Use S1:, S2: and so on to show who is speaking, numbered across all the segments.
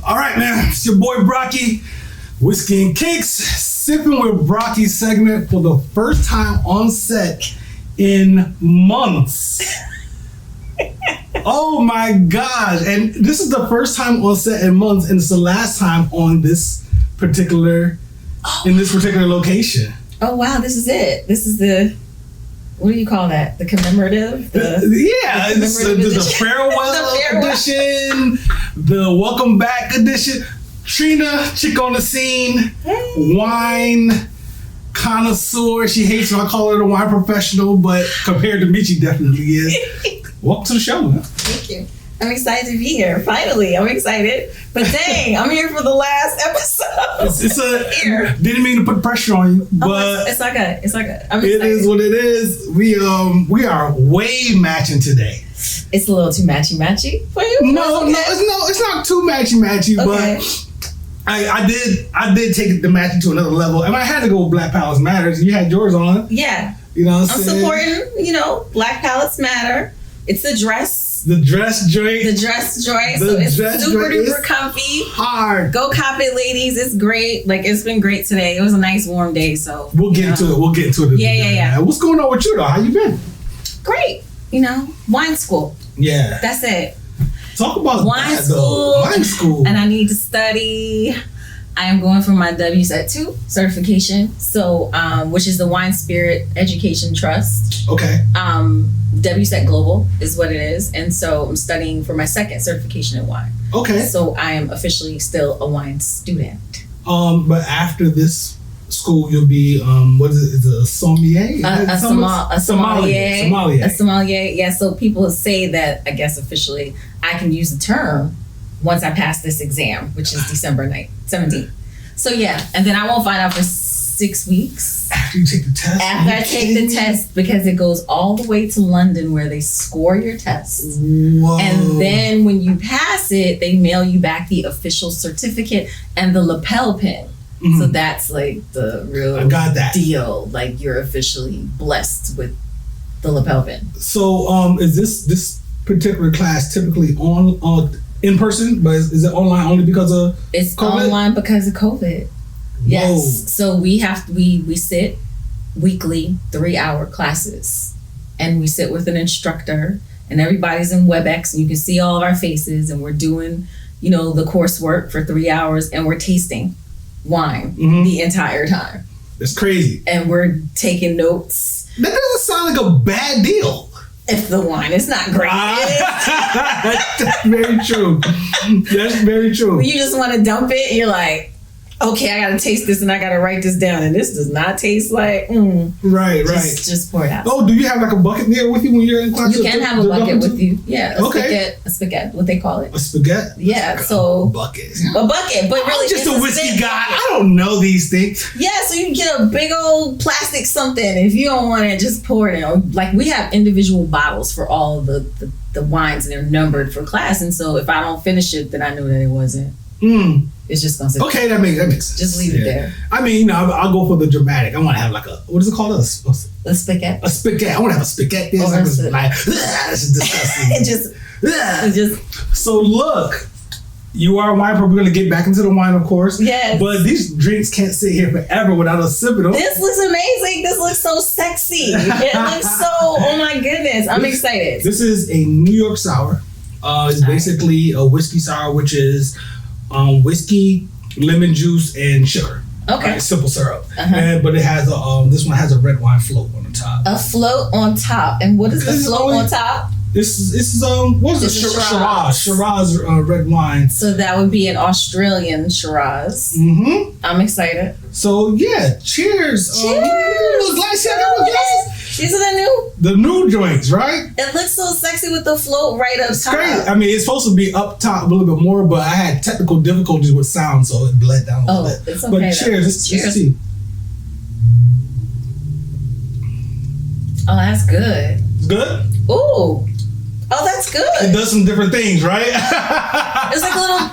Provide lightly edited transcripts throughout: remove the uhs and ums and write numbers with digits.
S1: All right, man. It's your boy Brocky, Whiskey and Cakes, Sipping with Brocky segment for the first time on set in months. Oh my gosh. And this is the first time on set in months, and it's the last time on this particular, in this particular location.
S2: Oh wow, this is it. This is the, what do you call that? The commemorative?
S1: The farewell edition, the welcome back edition. Trina, chick on the scene, wine connoisseur. She hates when I call her the wine professional, but compared to me, she definitely is. Welcome to the show, man.
S2: Thank you. I'm excited to be here. Finally, I'm excited. But dang, I'm here for the last episode.
S1: Didn't mean to put pressure on you, but
S2: it's not good. It's not good. I'm
S1: excited. It is what it is. We are way matching today.
S2: It's a little too matchy for you.
S1: No, it's not too matchy, okay. But I did take the matching to another level, and I had to go with Black Palates Matters. You had yours on.
S2: Yeah.
S1: You know what
S2: I'm supporting, Black Palates Matter. It's the dress.
S1: The dress joint.
S2: So it's super duper comfy.
S1: Hard.
S2: Go cop it, ladies. It's great. Like, it's been great today. It was a nice warm day, so.
S1: We'll get into it.
S2: Yeah.
S1: What's going on with you, though? How you been?
S2: Great. Wine school.
S1: Yeah.
S2: That's it.
S1: Talk about
S2: wine
S1: that,
S2: school.
S1: Though. Wine school.
S2: And I need to study. I am going for my WSET 2 certification, so which is the Wine Spirit Education Trust.
S1: Okay.
S2: WSET Global is what it is, and so I'm studying for my second certification in wine.
S1: Okay.
S2: So I am officially still a wine student.
S1: But after this school, you'll be what is it? Is it a sommelier?
S2: A sommelier.
S1: A
S2: sommelier. Yeah. So people say that I guess officially I can use the term once I pass this exam, which is December 17th. So yeah, and then I won't find out for 6 weeks.
S1: After you take the test?
S2: After I take the test, because it goes all the way to London where they score your test.
S1: Whoa.
S2: And then when you pass it, they mail you back the official certificate and the lapel pin. Mm-hmm. So that's like the real deal. Like, you're officially blessed with the lapel pin.
S1: So is this particular class typically on in person, but is it online only because of
S2: it's
S1: COVID?
S2: Online because of COVID. Yes.
S1: Whoa.
S2: So we sit weekly 3-hour classes, and we sit with an instructor, and everybody's in WebEx, and you can see all of our faces, and we're doing the coursework for 3 hours, and we're tasting wine the entire time.
S1: That's crazy.
S2: And we're taking notes.
S1: That doesn't sound like a bad deal.
S2: If the wine is not great.
S1: That's very true. That's very true.
S2: When you just want to dump it, you're like, okay, I got to taste this and I got to write this down. And this does not taste like,
S1: Right.
S2: Just pour it out.
S1: Oh, do you have like a bucket there with you when you're in class?
S2: You can have a bucket with you. Yeah.
S1: A
S2: spaghetti, what they call it.
S1: A spaghetti?
S2: Yeah.
S1: Like
S2: so.
S1: A bucket, but
S2: really.
S1: I'm just a whiskey guy. I don't know these things.
S2: Yeah, so you can get a big old plastic something. If you don't want it, just pour it in. Like, we have individual bottles for all of the wines, and they're numbered for class. And so if I don't finish it, then I know that it wasn't. It's just gonna sit
S1: okay, that makes sense.
S2: Just leave it there.
S1: I mean, I'll go for the dramatic. I want to have like what is it called? A
S2: spaghetti.
S1: A spaghetti. I want to have a spaghetti. This is disgusting.
S2: it just.
S1: So look, you are a wine pro. We're gonna get back into the wine, of course.
S2: Yes.
S1: But these drinks can't sit here forever without us sipping them.
S2: This looks amazing. This looks so sexy. It looks so. Oh my goodness! I'm excited.
S1: This is a New York sour. It's basically a whiskey sour, which is whiskey, lemon juice, and sugar.
S2: Okay.
S1: Right? Simple syrup. But it has this one has a red wine float on the top.
S2: A float on top. And what is the float on top?
S1: This is what is it? Shiraz red wine.
S2: So that would be an Australian Shiraz. I'm excited.
S1: So yeah, cheers.
S2: These are
S1: the new joints, right?
S2: It looks so sexy with the float right up top.
S1: Great. I mean, it's supposed to be up top a little bit more, but I had technical difficulties with sound, so it bled down a little bit.
S2: It's okay.
S1: But cheers. Let's see.
S2: Oh, that's good.
S1: It's good?
S2: Ooh. Oh, that's good.
S1: It does some different things, right?
S2: There's like a little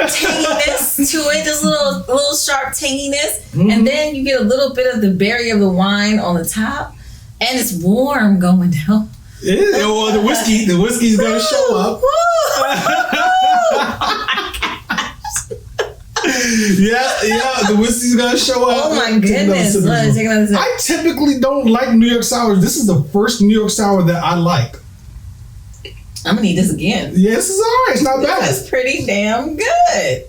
S2: tanginess to it. There's a little sharp tanginess. And then you get a little bit of the berry of the wine on the top. And it's warm going down.
S1: It is. Well, the whiskey's going to show up. The whiskey's gonna show up.
S2: Oh my goodness! Take another sip.
S1: I typically don't like New York sours. This is the first New York sour that I like.
S2: I'm gonna need this again.
S1: Yeah, this is alright. It's not bad.
S2: That's pretty damn good.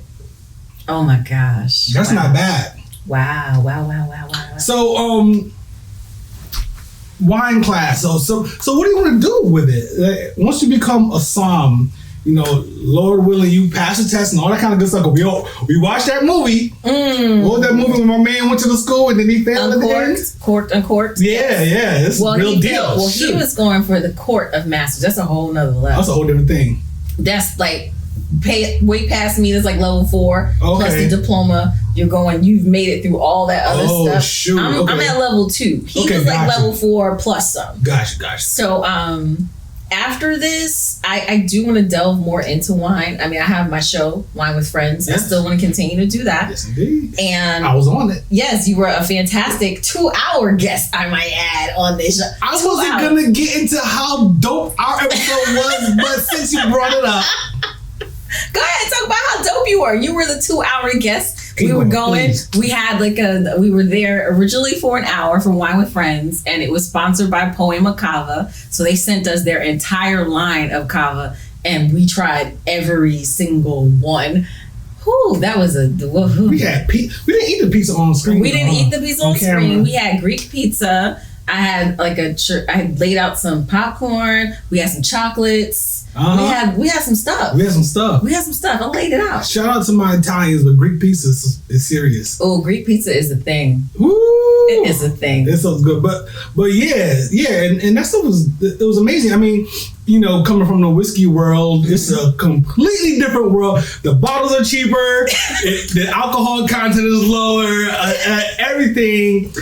S2: Oh my gosh.
S1: That's not bad.
S2: Wow.
S1: So, wine class. So what do you want to do with it? Like, once you become a somm, Lord willing, you pass the test and all that kind of good stuff. We watched that movie. What was that movie when my man went to the school and then he failed at the end?
S2: Uncorked.
S1: Yeah, it's a real deal.
S2: Well, he was going for the Court of Masters. That's a whole nother level.
S1: That's a whole different thing.
S2: That's like way past me. That's like level 4 plus the diploma. You've made it through all that other stuff.
S1: Shoot.
S2: I'm at level 2. He was like level 4 plus some.
S1: Gotcha.
S2: So after this, I do want to delve more into wine. I mean, I have my show, Wine with Friends. Yes. I still want to continue to do that.
S1: Yes, indeed.
S2: And
S1: I was on it.
S2: Yes, you were a fantastic 2-hour guest, I might add, on this show.
S1: I wasn't going to get into how dope our episode was, but since you brought it up.
S2: Go ahead, talk about how dope you were. You were the 2-hour guest. We were we were there originally for an hour from Wine with Friends, and it was sponsored by Poema Cava. So they sent us their entire line of cava, and we tried every single one. Whew, that was
S1: we didn't eat the pizza on screen.
S2: We didn't eat the pizza on screen. We had Greek pizza. I had I had laid out some popcorn. We had some chocolates. We had some stuff. I laid it out.
S1: Shout out to my Italians, but Greek pizza is serious.
S2: Oh, Greek pizza is a thing.
S1: Woo!
S2: It is a thing.
S1: It sounds good, but and that stuff was amazing. I mean, coming from the whiskey world, it's a completely different world. The bottles are cheaper, the alcohol content is lower, everything,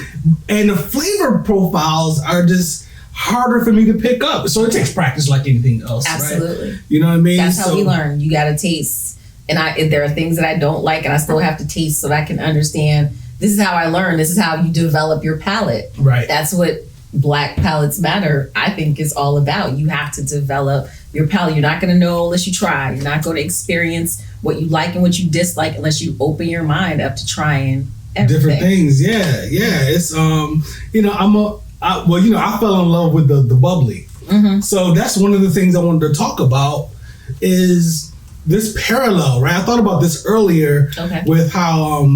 S1: and the flavor profiles are just harder for me to pick up. So it takes practice like anything else.
S2: Absolutely.
S1: Right? You know what I mean?
S2: That's how we learn. You got to taste. And there are things that I don't like and I still have to taste so that I can understand. This is how I learn. This is how you develop your palate.
S1: Right.
S2: That's what Black Palates Matter, I think, is all about. You have to develop your palate. You're not going to know unless you try. You're not going to experience what you like and what you dislike unless you open your mind up to trying everything.
S1: Different things. Yeah. It's, I fell in love with the bubbly. Mm-hmm. So that's one of the things I wanted to talk about is this parallel, right? I thought about this earlier with how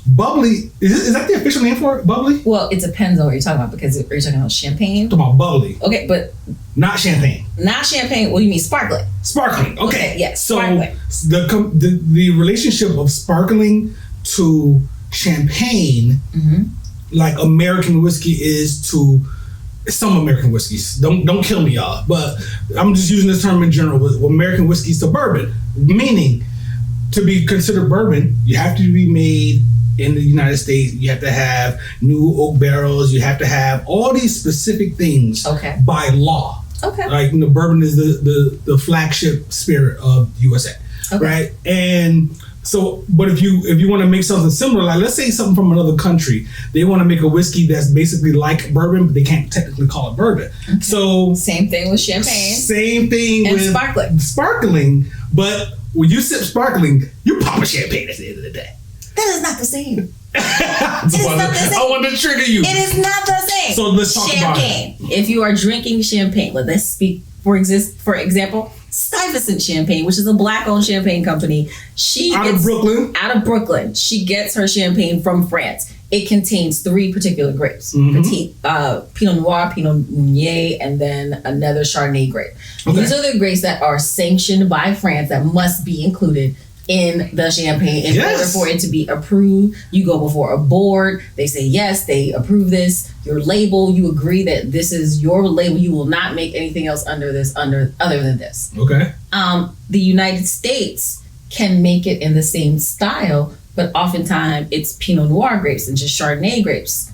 S1: bubbly, is that the official name for it, bubbly?
S2: Well, it depends on what you're talking about because are you talking about champagne?
S1: I'm talking about bubbly.
S2: Okay, but...
S1: Not champagne.
S2: Not champagne, what do you mean sparkling?
S1: Sparkling, okay.
S2: Yes,
S1: so
S2: sparkling.
S1: The relationship of sparkling to champagne, like American whiskey is to some American whiskeys. Don't kill me, y'all. But I'm just using this term in general. With American whiskeys to bourbon, meaning to be considered bourbon, you have to be made in the United States. You have to have new oak barrels. You have to have all these specific things by law. Okay. Like bourbon is the flagship spirit of USA, right? And so, but if you want to make something similar, like let's say something from another country, they want to make a whiskey that's basically like bourbon, but they can't technically call it bourbon. Okay. So
S2: same thing with champagne.
S1: Same thing
S2: and
S1: with
S2: sparkling.
S1: But when you sip sparkling, you pop a champagne at the end of the day.
S2: That is not the same.
S1: It is not the same. I want to trigger you.
S2: It is not the same.
S1: So let's talk about
S2: champagne. If you are drinking champagne, let's speak for example, Stuyvesant Champagne, which is a black-owned champagne company. Out of Brooklyn. She gets her champagne from France. It contains 3 particular grapes: Pinot Noir, Pinot Meunier, and then another Chardonnay grape. Okay. These are the grapes that are sanctioned by France that must be included in the champagne in order for it to be approved. You go before a board. They say yes, they approve this. Your label, you agree that this is your label. You will not make anything else other than this. Okay. The United States can make it in the same style, but oftentimes it's Pinot Noir grapes and just Chardonnay grapes.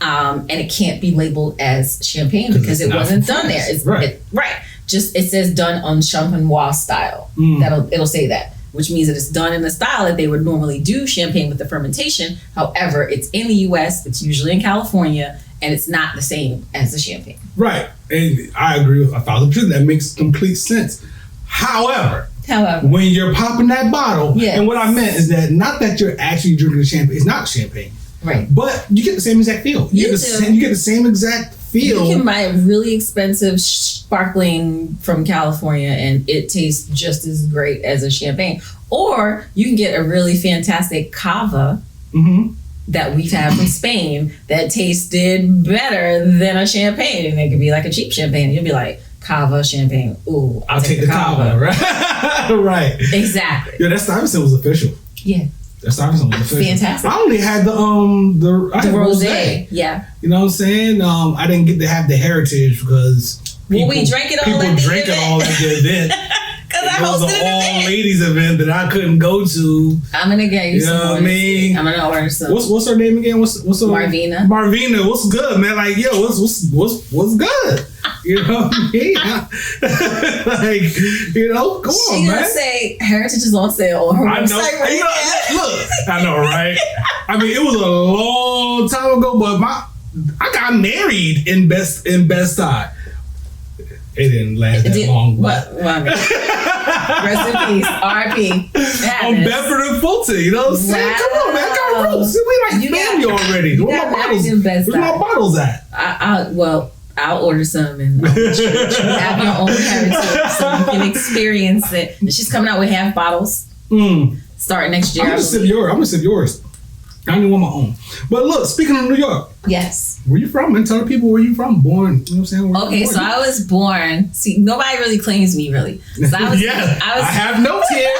S2: And it can't be labeled as champagne because it wasn't done there. It's right. Just it says done on Champenois style. It'll say that, which means that it's done in the style that they would normally do champagne with the fermentation. However, it's in the U.S., it's usually in California, and it's not the same as the champagne.
S1: Right. And I agree with 1,000%. That makes complete sense. However,
S2: However,
S1: when you're popping that bottle,
S2: yes.
S1: And what I meant is that not that you're actually drinking the champagne. It's not champagne,
S2: right?
S1: But you get the same exact feel. You get the same exact feel.
S2: You can buy a really expensive sparkling from California, and it tastes just as great as a champagne. Or you can get a really fantastic cava. Mm-hmm. That we've had from Spain that tasted better than a champagne. And it could be like a cheap champagne. You'll be like, cava, champagne. Ooh, I'll take the cava.
S1: Right? Right.
S2: Exactly.
S1: Yeah, that Stuyvesant was official.
S2: Yeah.
S1: That Stuyvesant was official.
S2: Fantastic.
S1: I only had the rosé.
S2: Yeah.
S1: You know what I'm saying? I didn't get to have the heritage because
S2: we drank it all
S1: people drank it all at the event.
S2: Because I hosted an
S1: all ladies event that I couldn't go to.
S2: I'm gonna get you some.
S1: You know what I mean?
S2: I'm gonna order some.
S1: What's her name again? What's her
S2: Marvina?
S1: Marvina, what's good, man? Like, yo, what's good? You know what I mean? Like, you know, come on, man. She gonna
S2: say Heritage is on sale on her website right now.
S1: Look, I know, right? I mean, it was a long time ago, but I got married in Best Side. It didn't last that long. But
S2: I mean, rest in peace, R.I.P.
S1: On Bedford and Fulton, you know what I'm saying? Come on, man, I got roots. We like family already. Where my bottles at?
S2: I'll order some and you have your own heritage so you can experience it. She's coming out with half bottles starting next year. I'm gonna sip
S1: yours. I don't even want my own. But look, speaking of New York.
S2: Yes.
S1: Where you from? And tell the people where you from. Born, you know what I'm saying?
S2: Okay, so I was born. See, nobody really claims me, really. So I
S1: have notes here.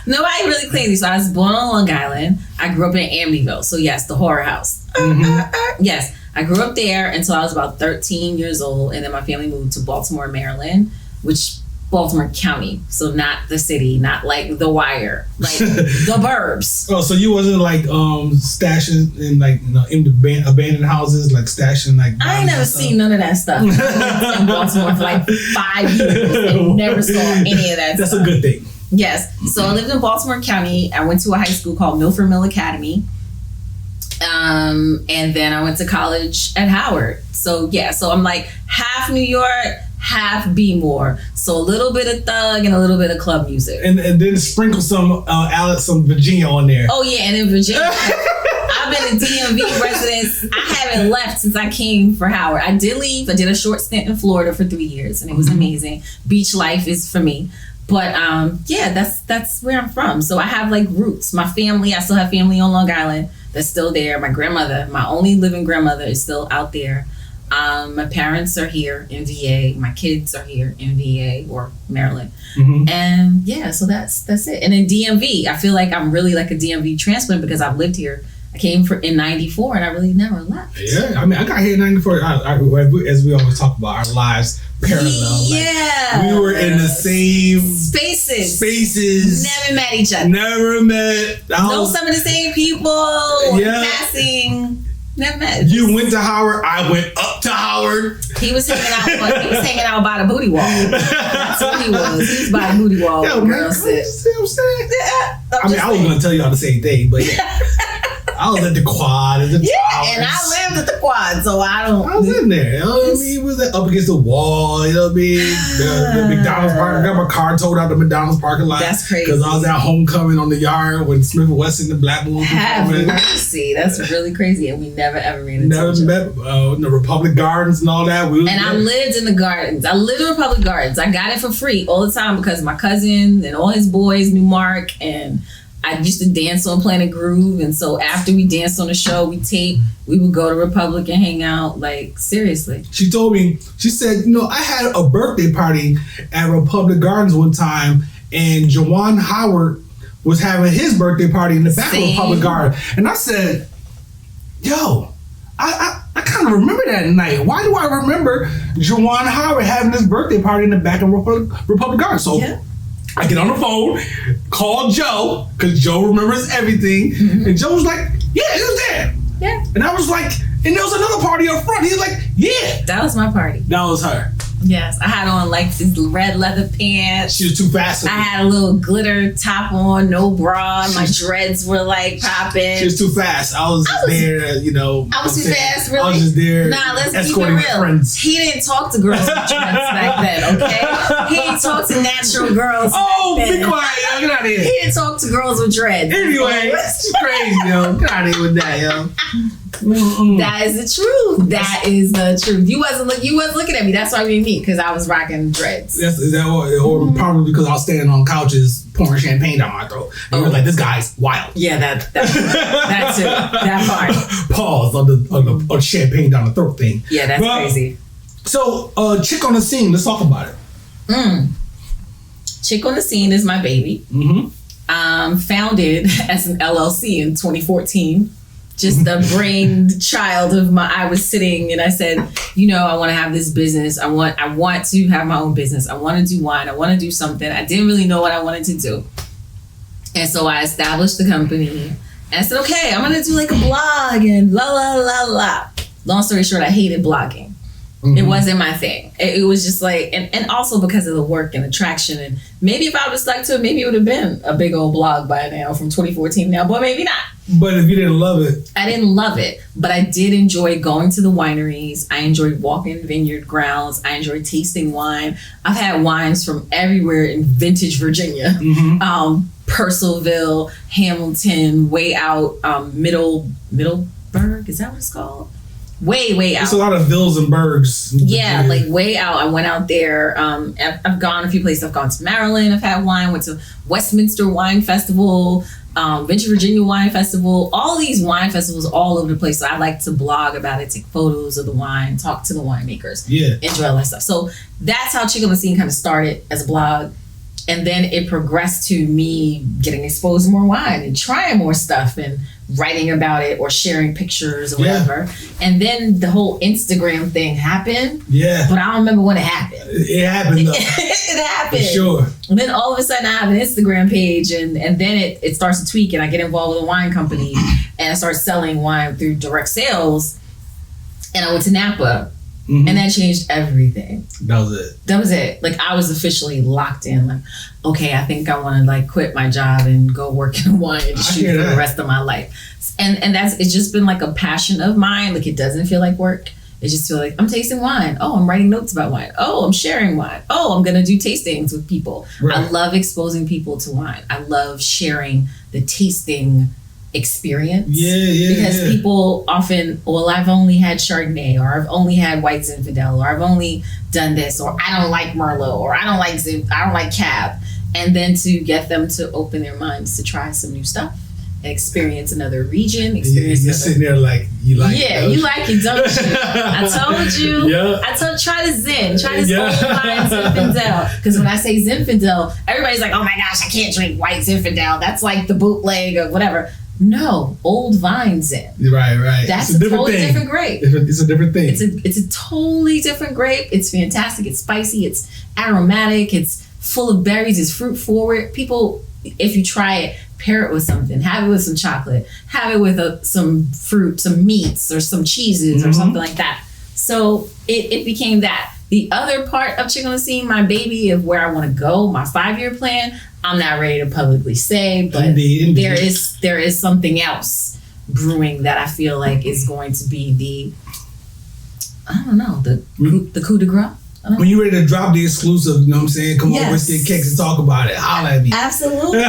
S2: Nobody really claims me. So I was born on Long Island. I grew up in Amityville. So yes, the horror house. Mm-hmm. Yes. I grew up there until I was about 13 years old. And then my family moved to Baltimore, Maryland, which Baltimore County, so not the city, not like The Wire, like the burbs.
S1: Oh, so you wasn't like stashing in like in the abandoned houses, like stashing like.
S2: I ain't never seen none of that stuff. I lived in Baltimore for like 5 years and never saw any of that.
S1: That's a good thing.
S2: Yes, so I lived in Baltimore County. I went to a high school called Milford Mill Academy. And then I went to college at Howard. So yeah, so I'm like half New York, half B-more. So a little bit of thug and a little bit of club music. And
S1: then sprinkle some Virginia on there.
S2: Oh yeah, and in Virginia. I've been a DMV resident. I haven't left since I came for Howard. I did leave. I did a short stint in Florida for 3 years and it was amazing. Beach life is for me. But yeah, that's where I'm from. So I have like roots. My family, I still have family on Long Island that's still there. My grandmother, my only living grandmother, is still out there. My parents are here in VA. My kids are here in VA or Maryland. Mm-hmm. And yeah, so that's it. And in DMV, I feel like I'm really like a DMV transplant because I've lived here. I came in 94 and I really never left.
S1: Yeah, I mean, I got here in 94. As we always talk about, our lives parallel.
S2: Yeah.
S1: Like, we were in the same
S2: spaces. Never met each other.
S1: Never met.
S2: Know some of the same people.
S1: Yeah.
S2: Passing. Never met.
S1: You went to Howard. I went up to Howard.
S2: He was hanging out by the booty wall. That's what he was. He was by the booty wall.
S1: Yo, man, see what I'm saying? Yeah. I mean, I was going to tell y'all the same thing, but yeah. I was at the quad.
S2: And I lived at the quad, so I
S1: was in there. You know what I mean? It was up against the wall. You know what I mean? The McDonald's parking. I got my car towed out the McDonald's parking lot.
S2: That's crazy.
S1: Because I was at homecoming on the yard when Smith & Wesson and the Black Balloon performing.
S2: See, that's really crazy, and we never ever ran into each
S1: other. Never met in the Republic Gardens and all that.
S2: I lived in the gardens. I lived in Republic Gardens. I got it for free all the time because my cousin and all his boys knew Mark, and I used to dance on Planet Groove, and so after we danced on the show, we would go to Republic and hang out, like, seriously.
S1: She told me, she said, I had a birthday party at Republic Gardens one time, and Jawan Howard was having his birthday party in the back of Republic Garden. And I said, yo, I kind of remember that night. Why do I remember Jawan Howard having his birthday party in the back of Republic Garden? So yeah. I get on the phone, call Joe, because Joe remembers everything. Mm-hmm. And Joe was like, yeah, he was there.
S2: Yeah.
S1: And I was like, and there was another party up front. He was like, yeah.
S2: That was my party.
S1: That was her.
S2: Yes, I had on like these red leather pants.
S1: She was too fast.
S2: I had a little glitter top on, no bra. My dreads were like popping.
S1: She was too fast. I was there, you know.
S2: I was too fast, really?
S1: I was just there.
S2: Nah, let's keep it
S1: escorting my
S2: real.
S1: friends.
S2: He didn't talk to girls with dreads back then, okay? He didn't talk to natural girls.
S1: Oh,
S2: back then.
S1: be quiet, yo. Get out of here.
S2: He didn't talk to girls with dreads.
S1: Anyway, that's crazy, yo. Get out of here with that, yo. Mm-mm.
S2: That is the truth. That is the truth. You wasn't looking at me. That's why we didn't meet, because I was rocking dreads.
S1: Is that or probably because I was standing on couches pouring champagne down my throat. And you were like, this guy's wild.
S2: Yeah, that too. That part.
S1: Pause on the champagne down the throat thing.
S2: Yeah, that's crazy.
S1: So, chick on the scene. Let's talk about it.
S2: Chick on the Scene is my baby. Founded as an LLC in 2014. Just the brainchild of I was sitting and I said, you know, I want to have this business. I want to have my own business. I want to do wine. I want to do something. I didn't really know what I wanted to do. And so I established the company and I said, okay, I'm going to do like a blog and la, la, la, la. Long story short, I hated blogging. It wasn't my thing. It was just like, and also because of the work and the traction. And maybe if I would have stuck to it, maybe it would have been a big old blog by now from 2014 now, but maybe not.
S1: But if you didn't love it.
S2: I didn't love it, but I did enjoy going to the wineries. I enjoyed walking vineyard grounds. I enjoyed tasting wine. I've had wines from everywhere in vintage Virginia. Purcellville, Hamilton, way out, Middleburg, is that what it's called? Way out.
S1: There's a lot of villas and burgs.
S2: Yeah, like way out. I went out there. I've gone a few places. I've gone to Maryland. I've had wine. Went to Westminster Wine Festival, Vintage Virginia Wine Festival. All these wine festivals all over the place. So I like to blog about it, take photos of the wine, talk to the winemakers. Yeah. Enjoy all that stuff. So that's how Chick on the Scene kind of started as a blog. And then it progressed to me getting exposed to more wine and trying more stuff and writing about it or sharing pictures or whatever. And then the whole Instagram thing happened. Yeah. But I don't remember when it happened.
S1: It happened though.
S2: It happened.
S1: For sure.
S2: And then all of a sudden I have an Instagram page and then it starts to tweak and I get involved with a wine company and I start selling wine through direct sales. And I went to Napa. And that changed everything. That was it. Like I was officially locked in. Like, okay, I think I want to like quit my job and go work in the wine industry for the rest of my life. And it's just been like a passion of mine. Like it doesn't feel like work. It just feels like I'm tasting wine. Oh, I'm writing notes about wine. Oh, I'm sharing wine. Oh, I'm gonna do tastings with people. Right. I love exposing people to wine. I love sharing the tasting experience. Because people often, well, I've only had Chardonnay, or I've only had White Zinfandel, or I've only done this, or I don't like Merlot, or I don't like Cab. And then to get them to open their minds to try some new stuff, experience another region,
S1: you're sitting there like, you like it.
S2: Yeah, you like it, don't you? I told you. Try the Zin. Try this old vine Zinfandel. Because when I say Zinfandel, everybody's like, oh my gosh, I can't drink White Zinfandel. That's like the bootleg of whatever. No, old vine Zin.
S1: Right.
S2: That's a totally different grape.
S1: It's a different thing.
S2: It's a totally different grape. It's fantastic. It's spicy. It's aromatic. It's full of berries. It's fruit forward. People, if you try it, pair it with something. Have it with some chocolate. Have it with some fruit, some meats, or some cheeses, or something like that. So it became that. The other part of Chick on the Scene, my baby, of where I want to go, my 5-year plan, I'm not ready to publicly say, but Indeed. there is something else brewing that I feel like is going to be the coup de grace.
S1: When you're ready to drop the exclusive, you know what I'm saying? Come on, Whiskey and Cakes and talk about it. Holla at me.
S2: Absolutely.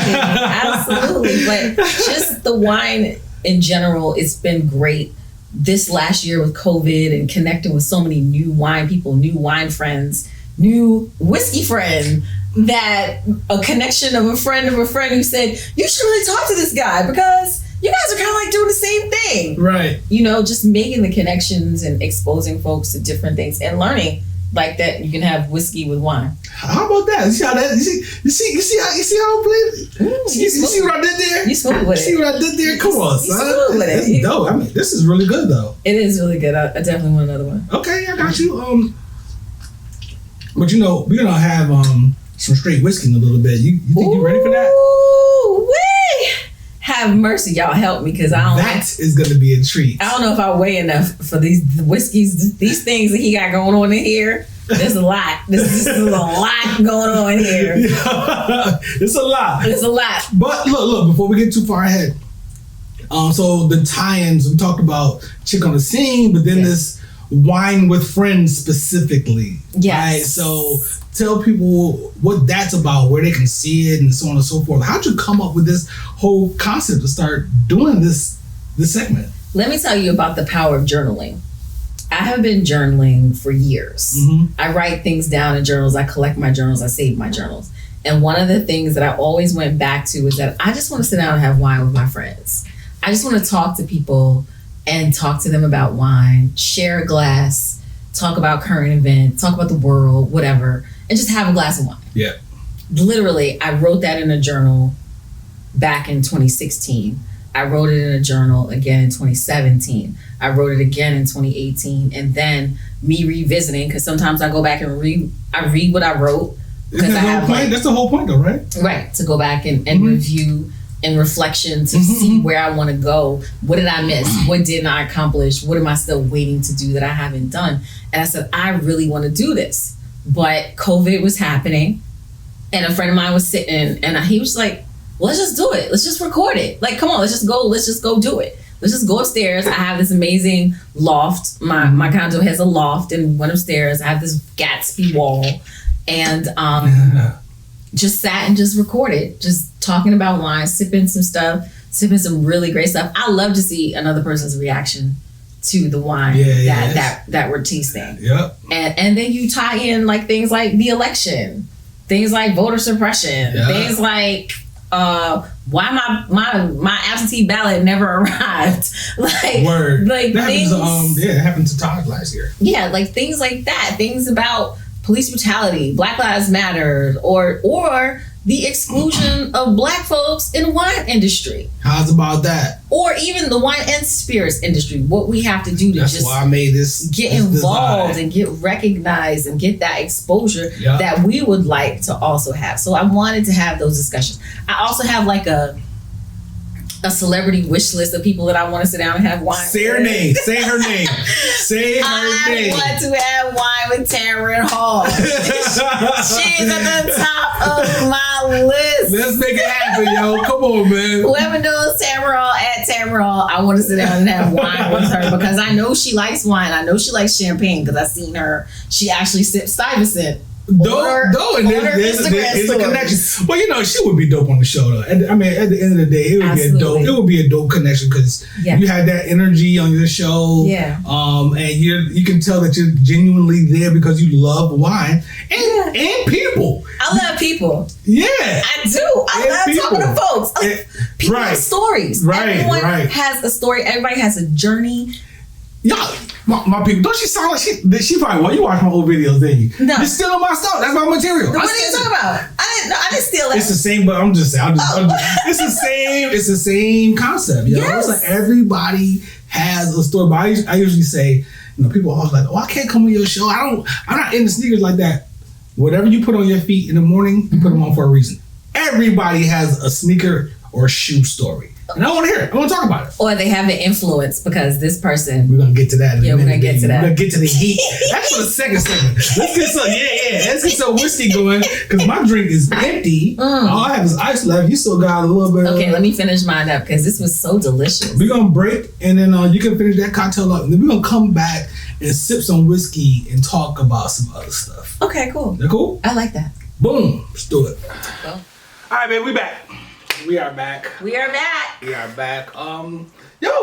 S2: But just the wine in general, it's been great. This last year with COVID and connecting with so many new wine people, new wine friends, new whiskey friend, that a connection of a friend who said, you should really talk to this guy because you guys are kind of like doing the same thing. Right. You know, just making the connections and exposing folks to different things and learning like that you can have whiskey with wine.
S1: How about that? You see how that? You see how I played it? You see what I did there?
S2: You smooth with it.
S1: See what I did there? Come on, son.
S2: Smooth with it.
S1: That's dope. I mean, this is really good though.
S2: It is really good. I definitely want another one.
S1: Okay, I got you. But you know, we're gonna have some straight whiskey in a little bit. You think you're ready for that?
S2: Ooh-wee. Have mercy, y'all help me, because I don't.
S1: That is gonna be a treat.
S2: I don't know if I weigh enough for these whiskeys, these things that he got going on in here. There's a lot. This is a lot going on here.
S1: Yeah. It's a lot.
S2: It's a lot.
S1: But look, before we get too far ahead. So the tie-ins, we talked about Chick on the Scene, but then this Wine with Friends specifically.
S2: Yes.
S1: Right? So tell people what that's about, where they can see it, and so on and so forth. How'd you come up with this whole concept to start doing this segment?
S2: Let me tell you about the power of journaling. I have been journaling for years. Mm-hmm. I write things down in journals. I collect my journals. I save my journals. And one of the things that I always went back to is that I just want to sit down and have wine with my friends. I just want to talk to people and talk to them about wine, share a glass, talk about current events, talk about the world, whatever, and just have a glass of wine.
S1: Yeah.
S2: Literally, I wrote that in a journal back in 2016. I wrote it in a journal again in 2017. I wrote it again in 2018. And then me revisiting, because sometimes I go back and read what I wrote.
S1: That's the whole point though, right?
S2: Right, to go back and review and reflection to see where I want to go. What did I miss? What didn't I accomplish? What am I still waiting to do that I haven't done? And I said, I really want to do this. But COVID was happening, and a friend of mine was sitting, and he was like, let's just do it. Let's just record it. Like, come on, let's just go do it. Let's just go upstairs. I have this amazing loft. My condo has a loft, and went upstairs. I have this Gatsby wall, and just sat and just recorded, just talking about wine, sipping some stuff, sipping some really great stuff. I love to see another person's reaction to the wine that we're tasting. Yep. And then you tie in like things like the election, things like voter suppression, things like why my absentee ballot never arrived. Like
S1: that
S2: things.
S1: It happened to Todd last year.
S2: Yeah, like things like that. Things about police brutality, Black Lives Matter, or the exclusion of Black folks in the wine industry.
S1: How's about that?
S2: Or even the wine and spirits industry. What we have to do to
S1: That's
S2: just
S1: why I made this
S2: get involved and get recognized and get that exposure that we would like to also have. So I wanted to have those discussions. I also have like a celebrity wish list of people that I want to sit down and have wine
S1: Say her name. Say her name. Say her name.
S2: I want to have wine with Taryn Hall. She's at the top of my list.
S1: Let's make it happen, yo. Come on, man.
S2: Whoever knows Taryn Hall at Taryn Hall, I want to sit down and have wine with her because I know she likes wine. I know she likes champagne because I've seen her. She actually sips Stuyvesant.
S1: And there's a connection. Well, you know, she would be dope on the show, though. At the end of the day, it would be a dope connection because you had that energy on your show. Yeah. And you can tell that you're genuinely there because you love wine and people.
S2: I love people.
S1: Yeah.
S2: I do. I love talking to folks. People have stories. Everyone has a story. Everybody has a journey.
S1: Yeah, my people. Don't she sound like she probably? Well, you watch my old videos, didn't you? No, you're stealing my stuff. That's my material.
S2: What are you talking about? I didn't steal it.
S1: It's the same, but I'm just saying. It's the same. It's the same concept. You know, it's like everybody has a story. But I usually say, you know, people are always like, "Oh, I can't come on your show. I'm not into sneakers like that." Whatever you put on your feet in the morning, you put them on for a reason. Everybody has a sneaker or shoe story. And I want to hear it. I want to talk about it.
S2: Or they have an influence because this person.
S1: We're going to get to that in a minute.
S2: We're going to get to that.
S1: We're going to get to the heat. That's for the second segment. Let's get some whiskey going because my drink is empty. All I have is ice left. You still got a little bit.
S2: Okay, let me finish mine up because this was so delicious.
S1: We're going to break and then you can finish that cocktail up. And then we're going to come back and sip some whiskey and talk about some other stuff.
S2: Okay, cool.
S1: That cool?
S2: I like that.
S1: Boom. Let's do it.
S2: Go.
S1: All right, man. We back. We are back. Yo,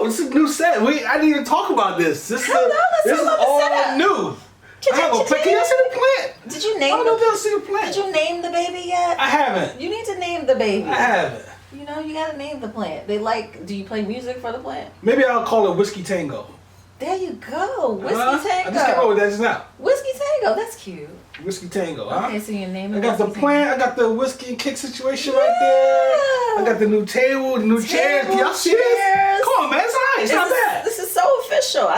S1: it's a new set. I didn't even talk about this. This is all new. Can you see the plant?
S2: Did you name?
S1: I don't know if you'll see the plant.
S2: Did you name the baby yet?
S1: I haven't.
S2: You need to name the baby.
S1: I haven't.
S2: You know, you gotta name the plant. Do you play music for the plant?
S1: Maybe I'll call it Whiskey Tango.
S2: There you go. Whiskey Tango.
S1: I just came up with that just now.
S2: Whiskey Tango. That's cute.
S1: Whiskey Tango,
S2: huh? Okay, so your name is
S1: I got the plant, I got the whiskey and kick situation right there. I got the new table, the new chairs. Can y'all see this? Come on, man, it's nice. It's not bad.
S2: This is so official.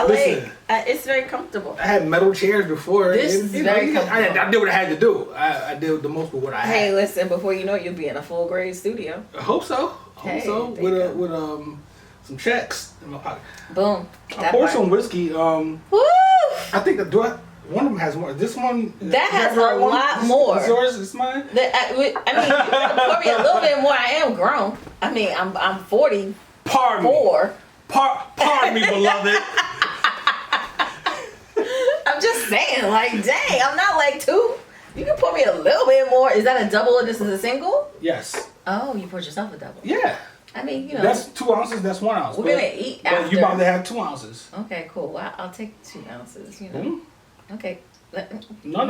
S2: It's very comfortable.
S1: I had metal chairs before.
S2: This is very comfortable.
S1: I did what I had to do. I did the most with what I had.
S2: Hey, listen, before you know it, you'll be in a full grade studio.
S1: I hope so. With some checks in my pocket.
S2: Boom.
S1: I poured some whiskey.
S2: Woo!
S1: I think one of them has more. This one
S2: that has a lot more.
S1: Is yours? Is mine?
S2: You can pour me a little bit more. I am grown. I mean, I'm 44.
S1: Pardon me, beloved.
S2: I'm just saying, like, dang, I'm not like 2. You can pour me a little bit more. Is that a double and this is a single?
S1: Yes.
S2: Oh, you poured yourself a double.
S1: Yeah.
S2: I mean, you know.
S1: That's 2 ounces. That's 1 ounce.
S2: We're gonna eat after.
S1: But you about to have 2 ounces.
S2: Okay, cool. Well, I'll take 2 ounces. You know.
S1: Mm-hmm.
S2: Okay.
S1: No.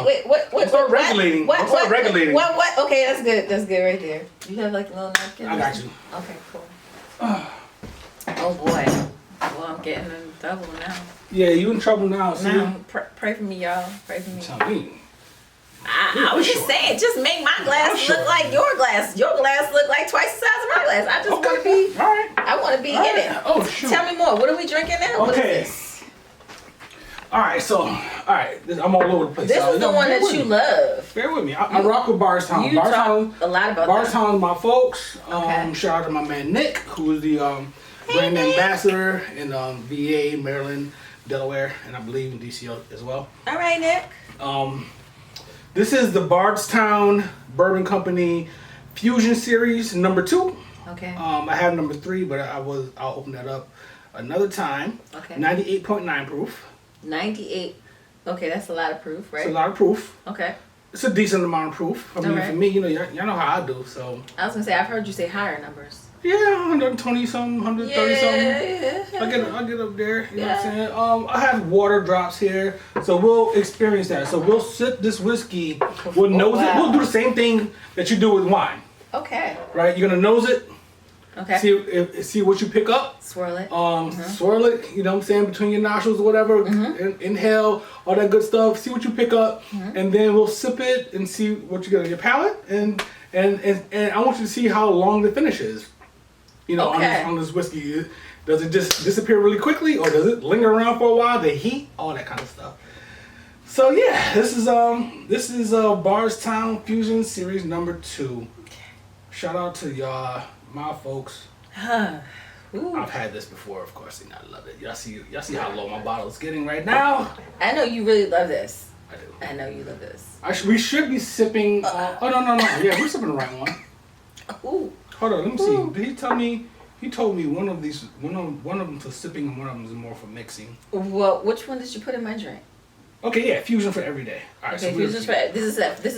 S2: Wait. What?
S1: Start regulating.
S2: What? Okay, that's good. That's good right there. You have like a little napkin?
S1: I got you.
S2: Okay, cool. Oh boy. Well, I'm getting in trouble now.
S1: Yeah, you in trouble now. See?
S2: Now, pray for me, y'all. Pray for me.
S1: Tell me.
S2: I was just saying, just make my glass look like your glass. Your glass look like twice the size of my glass. I just want to be.
S1: All right.
S2: I want to be in it.
S1: Oh shoot.
S2: Tell me more. What are we drinking now?
S1: Okay. All right, I'm all over the place.
S2: This is the one that you love.
S1: Bear with me. I rock with Bardstown.
S2: You talk a lot about
S1: Bardstown is my folks.
S2: Okay.
S1: Shout out to my man Nick, who is the brand ambassador in VA, Maryland, Delaware, and I believe in DC as well.
S2: All right, Nick.
S1: This is the Bardstown Bourbon Company Fusion Series number 2.
S2: Okay.
S1: I have number 3, but I'll open that up another time.
S2: Okay.
S1: 98.9 proof.
S2: 98. Okay, that's a lot of proof, right?
S1: It's a lot of proof.
S2: Okay.
S1: It's a decent amount of proof. I mean, for me, y'all know how I do, so.
S2: I was gonna say, I've heard you say higher numbers.
S1: Yeah, 120 something, 130 something.
S2: Yeah.
S1: I get up there, you know what I'm saying? I have water drops here, so we'll experience that. So we'll sip this whiskey, we'll nose it. We'll do the same thing that you do with wine.
S2: Okay.
S1: Right? You're gonna nose it.
S2: Okay.
S1: See what you pick up.
S2: Swirl it.
S1: Swirl it, you know what I'm saying, between your nostrils or whatever. Inhale, all that good stuff. See what you pick up, and then we'll sip it and see what you get on your palate. And I want you to see how long the finish is. You know, on this whiskey. Does it just disappear really quickly, or does it linger around for a while? The heat, all that kind of stuff. So yeah, this is Bardstown Fusion Series number 2. Shout out to y'all. My folks, I've had this before, of course, and I love it. Y'all see how low my bottle is getting right now?
S2: I know you really love this.
S1: I do.
S2: I know you love this.
S1: We should be sipping. Oh no! Yeah, we're sipping the right one.
S2: Ooh.
S1: Hold on, let me see. Did he tell me? He told me one of them for sipping and one of them is more for mixing.
S2: Well, which one did you put in my drink?
S1: Okay, yeah, fusion for every day. All right,
S2: okay,
S1: so
S2: this is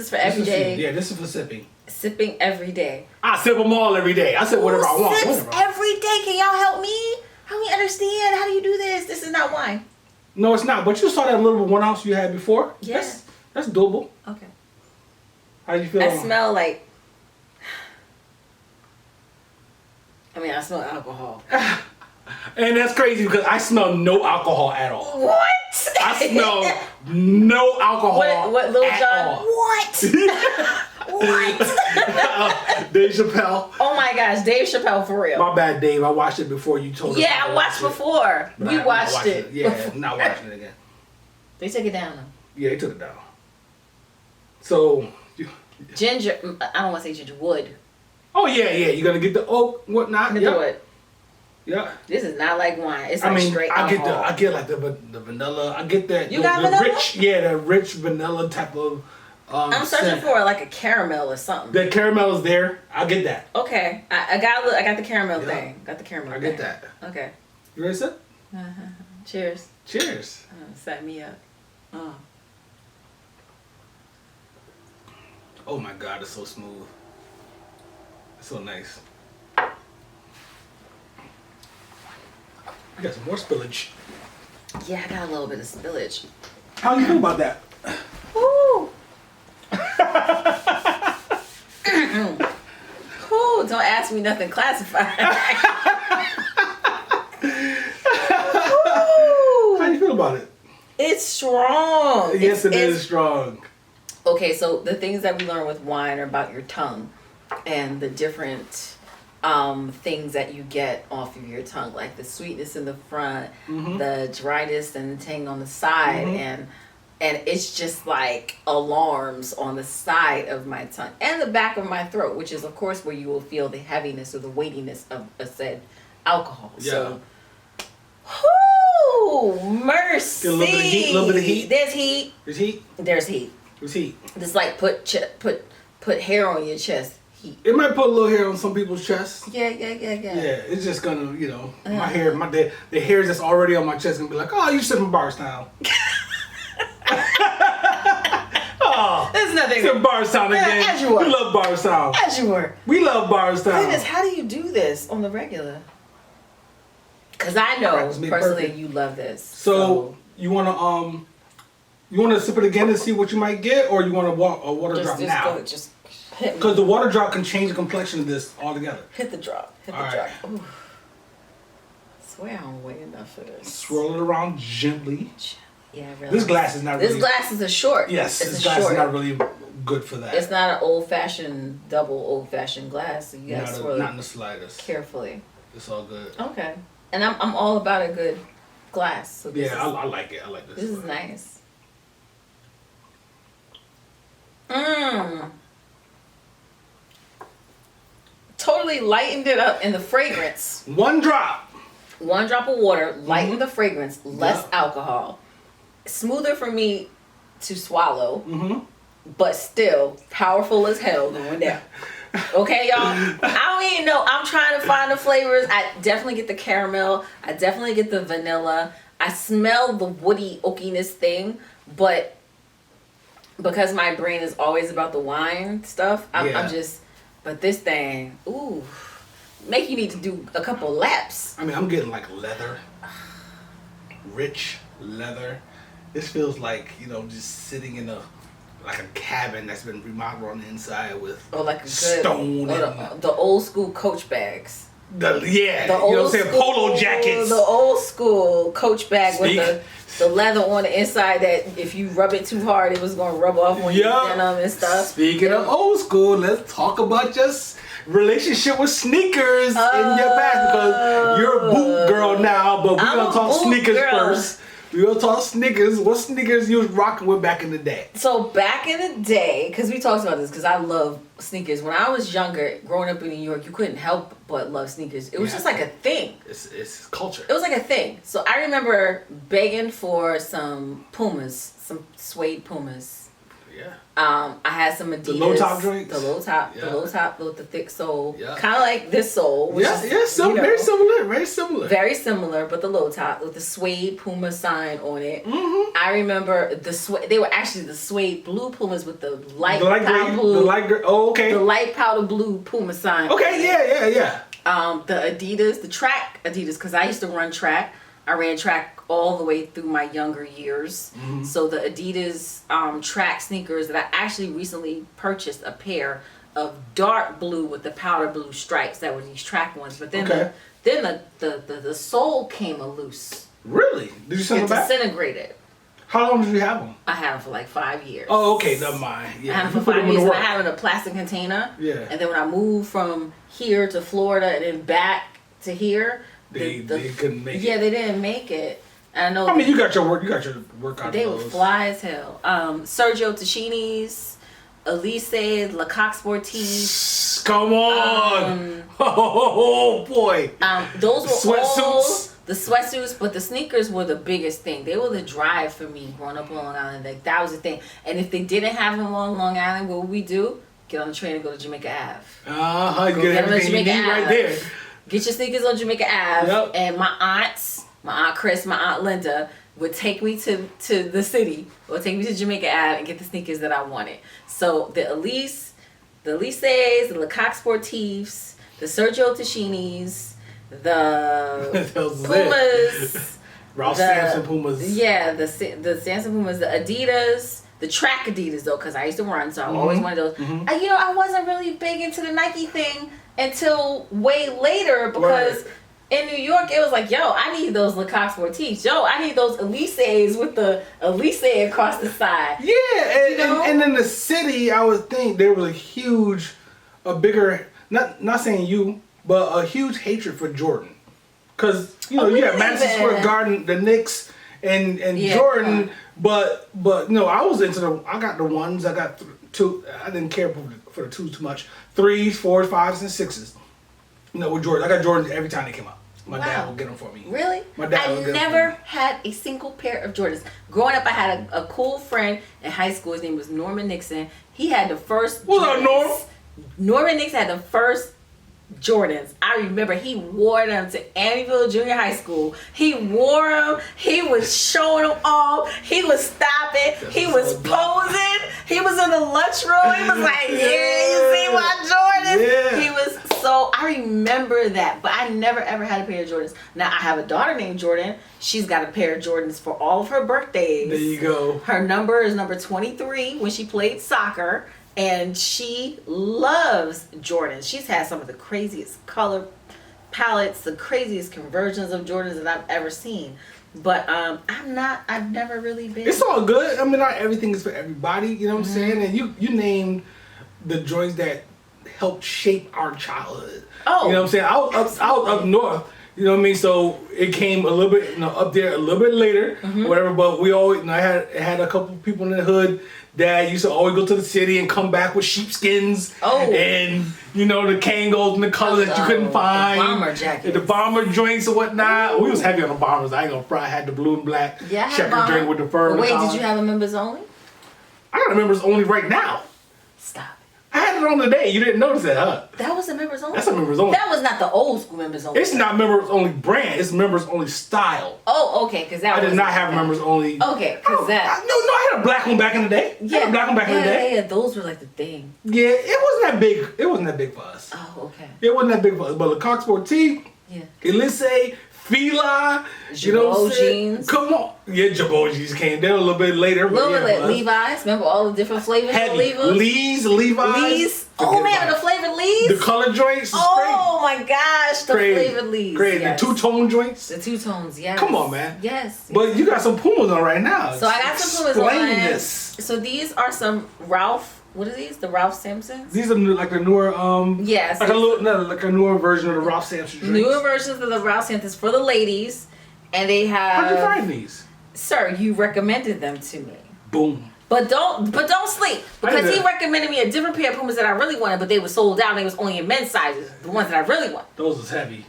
S2: for every day.
S1: Yeah, this is for sipping.
S2: Sipping every day.
S1: I sip them all every day. I sip whatever I want.
S2: Sips every day. Can y'all help me? Help me understand. How do you do this? This is not wine.
S1: No, it's not. But you saw that little 1 ounce you had before.
S2: Yes.
S1: That's doable.
S2: Okay.
S1: How do you feel?
S2: I smell like. I smell alcohol.
S1: And that's crazy because I smell no alcohol at all.
S2: What?
S1: I smell no alcohol.
S2: What Lil Jon?
S1: All.
S2: What? What?
S1: Dave Chappelle.
S2: Oh my gosh, Dave Chappelle for real.
S1: My bad, Dave. I watched it before you told us.
S2: Yeah, I watched before. We watched it.
S1: Yeah, I'm not watching it again.
S2: They took it down though.
S1: Yeah, they took it down. So.
S2: Ginger, I don't want to say ginger, wood.
S1: Oh yeah. You're gonna get the oak, whatnot.
S2: Yeah. Wood.
S1: Yeah.
S2: This is not like wine. It's like straight alcohol.
S1: I get like the vanilla. I get that.
S2: You got vanilla?
S1: Rich, the rich vanilla type of.
S2: I'm searching for like a caramel or something.
S1: The caramel is there. I get that.
S2: Okay, I got the caramel thing. Got the caramel.
S1: I get that.
S2: Okay.
S1: You ready to sip?
S2: Cheers.
S1: Cheers.
S2: Set me up.
S1: Oh my God, it's so smooth. It's so nice. You got some more spillage.
S2: Yeah, I got a little bit of spillage.
S1: How you feel about that?
S2: Ooh. Ooh, don't ask me nothing classified.
S1: How you feel about it?
S2: It's strong.
S1: Yes, it is strong.
S2: Okay, so the things that we learn with wine are about your tongue and the different things that you get off of your tongue, like the sweetness in the front, the dryness and the tang on the side, and it's just like alarms on the side of my tongue and the back of my throat, which is of course where you will feel the heaviness or the weightiness of a said alcohol.
S1: Yeah.
S2: So, whoo! Ooh, mercy.
S1: Get a little bit of heat.
S2: There's heat.
S1: There's heat.
S2: There's heat.
S1: There's heat.
S2: It's like put hair on your chest. Heat.
S1: It might put a little hair on some people's chest.
S2: Yeah.
S1: Yeah, it's just gonna, my hair, the hairs that's already on my chest gonna be like, oh, you sit in Bardstown. Oh,
S2: there's nothing.
S1: It's in Bardstown again.
S2: As you were.
S1: We love Bardstown.
S2: As you were.
S1: We love Bardstown.
S2: Goodness, how do you do this on the regular? Because I know personally perfect. You love this.
S1: So you wanna sip it again and see what you might get, or you want a water drop now?
S2: Just hit me.
S1: Because the water drop can change the complexion of this altogether.
S2: Hit the drop. Hit the drop. Ooh. I swear I don't weigh enough for this.
S1: Swirl it around gently.
S2: Yeah, really.
S1: This glass is not really...
S2: This glass is a short.
S1: Yes, this glass is not really good for that.
S2: It's not an old-fashioned, double old-fashioned glass. So you gotta swirl
S1: not in the slightest.
S2: Carefully.
S1: It's all good.
S2: Okay. And I'm all about a good glass. So
S1: I like it. I like this.
S2: This is nice. Mmm. Totally lightened it up in the fragrance.
S1: One drop
S2: of water, lighten the fragrance, less alcohol. Smoother for me to swallow, but still powerful as hell going down. Okay, y'all? I don't even know. I'm trying to find the flavors. I definitely get the caramel. I definitely get the vanilla. I smell the woody oakiness thing, but because my brain is always about the wine stuff, I'm just... But this thing, ooh, make you need to do a couple laps.
S1: I mean, I'm getting like leather, rich leather. This feels like, just sitting in a cabin that's been remodeled on the inside with
S2: like a good,
S1: stone.
S2: The old school Coach bags.
S1: The old school, polo jackets.
S2: The old school Coach bag with the leather on the inside that if you rub it too hard, it was going to rub off on your denim and stuff.
S1: Speaking of old school, let's talk about just relationship with sneakers in your bag, because you're a boot girl now, but we're going to talk sneakers first. We're going to talk sneakers. What sneakers you was rocking with back in the day? So back in the day, because we talked about this, because I love sneakers. When I was younger, growing up in New York, you couldn't help but love sneakers. It was just like a thing. It's culture. It was like a thing. So I remember begging for some Pumas, some suede Pumas. Yeah. I had some Adidas. The low top joints. The low top with the thick sole. Yeah. Kind of like this sole. Which is, very similar. Very similar, but the low top with the suede Puma sign on it. Mm-hmm. I remember they were actually the suede blue Pumas with the light powder blue. The light powder blue Puma sign. Okay, yeah. The Adidas, the track Adidas, because I used to run track. I ran track all the way through my younger years. Mm-hmm. So the Adidas track sneakers that I actually recently purchased a pair of dark blue with the powder blue stripes. That were these track ones. But then the sole came loose. Really? Did you send them back? It disintegrated. How long did you have them? I had them for like 5 years. Oh, okay. Never mind. Yeah. I had them for 5 years. And I had them in a plastic container. Yeah. And then when I moved from here to Florida and then back to here, They couldn't make it. Yeah, they didn't make it. I know. I mean, you got your workout. They were fly as hell. Sergio Tacchini's, Elise, Lecoq Sportifs. Come on! Oh boy! Those were all the sweatsuits, but the sneakers were the biggest thing. They were the drive for me growing up on Long Island. Like that was the thing. And if they didn't have them on Long Island, what would we do? Get on the train and go to Jamaica Ave. Get everything you need right there. Get your sneakers on Jamaica Ave. Yep. And my Aunt Chris, my Aunt Linda would take me to the city or take me to Jamaica Ave and get the sneakers that I wanted. So the Elises, the Lecoq Sportifs, the Sergio Tacchini's, the Pumas. Ralph Sampson Pumas. Yeah, the Sampson Pumas, the Adidas. The track Adidas though, because I used to run, so I always wanted those. Mm-hmm. I wasn't really big into the Nike thing until way later, because in New York it was like, yo, I need those Lecoq Sportifs. Yo, I need those Elises with the Elise across the side. Yeah, and in the city, I would think there was a bigger, not saying you, but a huge hatred for Jordan, because you got Madison Square Garden, the Knicks. And Jordan, but I was I got the ones, I got two. I didn't care for the twos too much. 3s, 4s, 5s, and 6s. With Jordan, I got Jordans every time they came out. My dad would get them for me.
S3: Really?
S1: My dad
S3: I never had a single pair of Jordans. Growing up, I had a cool friend in high school. His name was Norman Nixon. He had the first
S1: What's up, Norm?
S3: Norman Nixon had the first Jordans. I remember he wore them to Amityville Junior High School. He wore them. He was showing them off. He was stopping. He was posing. He was in the lunchroom. He was like, yeah, you see my Jordans?
S1: Yeah.
S3: He was so, I remember that, but I never ever had a pair of Jordans. Now I have a daughter named Jordan. She's got a pair of Jordans for all of her birthdays.
S1: There you go.
S3: Her number is number 23 when she played soccer. And she loves Jordans. She's had some of the craziest color palettes, the craziest conversions of Jordans that I've ever seen. But I've never really been.
S1: It's all good. I mean, not everything is for everybody. You know what I'm saying? And you named the joints that helped shape our childhood.
S3: Oh,
S1: you know what I'm saying? I was up north. You know what I mean? So it came a little bit, up there a little bit later, or whatever. But we always, I had a couple people in the hood that used to always go to the city and come back with sheepskins.
S3: Oh.
S1: And, the Kangos and the colors that you couldn't find.
S3: The bomber jackets.
S1: The bomber joints or whatnot. We was heavy on the bombers. I ain't gonna fry. I had the blue and black checker drink with the fur.
S3: Wait, did you have a members only?
S1: I got a members only right now.
S3: Stop.
S1: I had it on today. You didn't notice that, huh?
S3: That was a members only?
S1: That's a members only.
S3: That was not the old school members only.
S1: It's not members only brand. It's members only style.
S3: Oh, okay. Because that
S1: I did not have members only.
S3: Okay, because that.
S1: No, I had a black one back in the day. I had a black one back in the day.
S3: Yeah, those were like the thing.
S1: Yeah, it wasn't that big. It wasn't that big for us.
S3: Oh, okay.
S1: It wasn't that big for us. But Lecoq Sportive, Elise, Fila,
S3: Jabot jeans.
S1: Come on. Yeah, Jabot jeans came there a little bit later.
S3: A little bit later. Levi's. Remember all the different flavors of Levi's?
S1: Levi's.
S3: Oh, man, the flavored Lee's?
S1: The color joints.
S3: Oh, my gosh. The flavored Lee's.
S1: Great.
S3: Yes.
S1: The two-tone joints.
S3: The two-tones, yes.
S1: Come on, man.
S3: Yes.
S1: But you got some Pumas on right now.
S3: So I got some Pumas on.
S1: Explain this.
S3: So these are some Ralph. What are these? The Ralph Sampsons?
S1: These are like the newer,
S3: yes,
S1: like a newer version of the Ralph Sampson drinks.
S3: Newer versions of the Ralph Sampsons for the ladies, and they have.
S1: How'd you find these?
S3: Sir, you recommended them to me.
S1: Boom.
S3: But don't sleep, because he recommended me a different pair of Pumas that I really wanted, but they were sold out. And they was only in men's sizes. The ones that I really want.
S1: Those was heavy.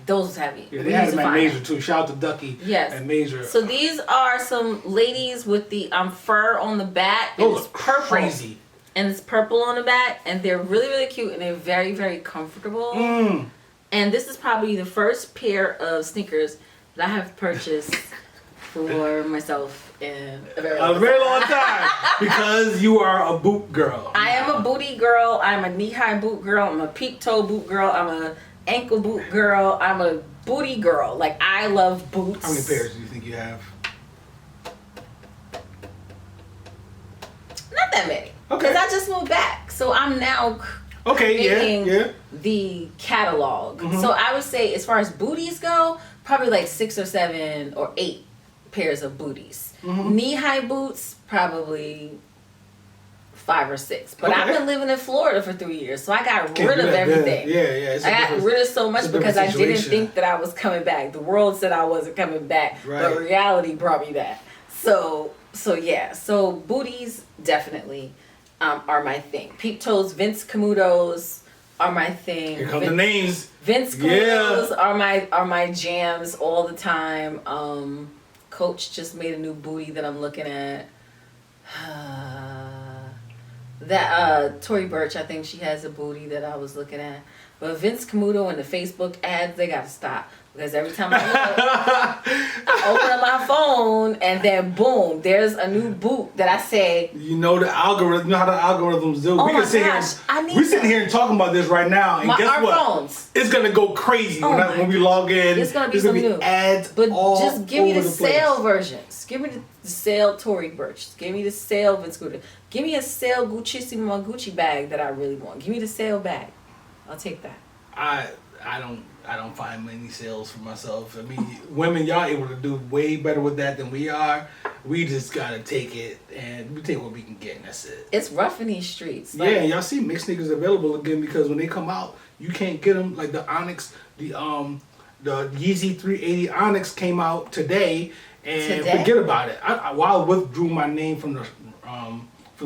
S3: Yeah,
S1: they had them at Major too. Shout out to Ducky.
S3: Yes.
S1: At Major.
S3: So these are some ladies with the fur on the back.
S1: Those are crazy.
S3: And it's purple on the back, and they're really, really cute, and they're very, very comfortable. And this is probably the first pair of sneakers that I have purchased for myself in a very long
S1: time. Because you are a boot girl.
S3: I am a booty girl. I'm a knee-high boot girl. I'm a peep-toe boot girl. I'm a ankle boot girl. I'm a booty girl. Like, I love boots.
S1: How many pairs do you think you have?
S3: Not that many.
S1: Okay.
S3: Because I just moved back. So I'm now
S1: creating
S3: the catalog. So I would say, as far as booties go, probably like 6 or 7 or 8 pairs of booties. Knee-high boots, probably 5 or 6. But I've been living in Florida for 3 years, so I got rid of everything.
S1: Yeah.
S3: I got rid of so much because I didn't think that I was coming back. The world said I wasn't coming back, but reality brought me back. So yeah. So booties definitely are my thing. Peep toes, Vince Camutos are my thing.
S1: Here come the names.
S3: Vince Camutos are my jams all the time. Coach just made a new booty that I'm looking at. That Tory Burch, I think she has a booty that I was looking at. But Vince Camuto and the Facebook ads, they gotta stop. Because every time I look, I open up my phone and then boom, there's a new boot that I say.
S1: You know the algorithm. You know how the algorithms do.
S3: Oh
S1: we can sit here. We're sitting here and talking about this right now, and guess what?
S3: Phones.
S1: It's gonna go crazy when we log in.
S3: It's gonna be some new
S1: ads.
S3: But
S1: all
S3: just give me the sale
S1: place.
S3: versions. Give me the sale Tory Burch. Give me the sale Vince Camuto. Give me a sale Gucci bag that I really want. Give me the sale bag. I'll take that.
S1: I don't find many sales for myself. I mean, women, y'all able to do way better with that than we are. We just gotta take it, and we take what we can get, and that's it.
S3: It's rough in these streets.
S1: Yeah, and y'all see mixed sneakers available again because when they come out, you can't get them. Like the Onyx, the Yeezy 380 Onyx came out today, and forget about it. I withdrew my name from the